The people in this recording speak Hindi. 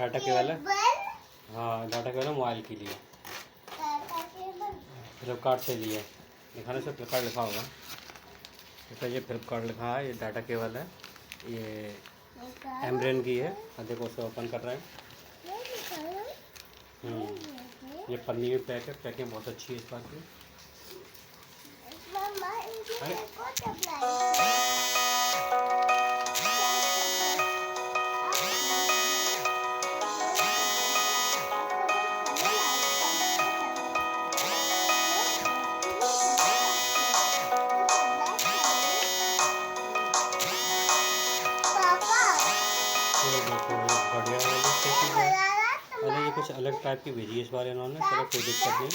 डाटा केबल है। हाँ डाटा केबल है मोबाइल के लिए, फ्लिपकार्ट से लिए। दिखाने से फ्लिपकार्ट लिखा होगा, इसका ये फ्लिपकार्ट लिखा है। ये डाटा केबल है, ये एमब्रेन की है। देखो उसको ओपन कर रहे हैं। ये पन्नी में पैक है, पैकिंग बहुत अच्छी है इस बात की। बढ़िया वाली। अरे ये कुछ अलग टाइप की भेजी है इस बार इन्होंने, चलो कोई दिक्कत नहीं।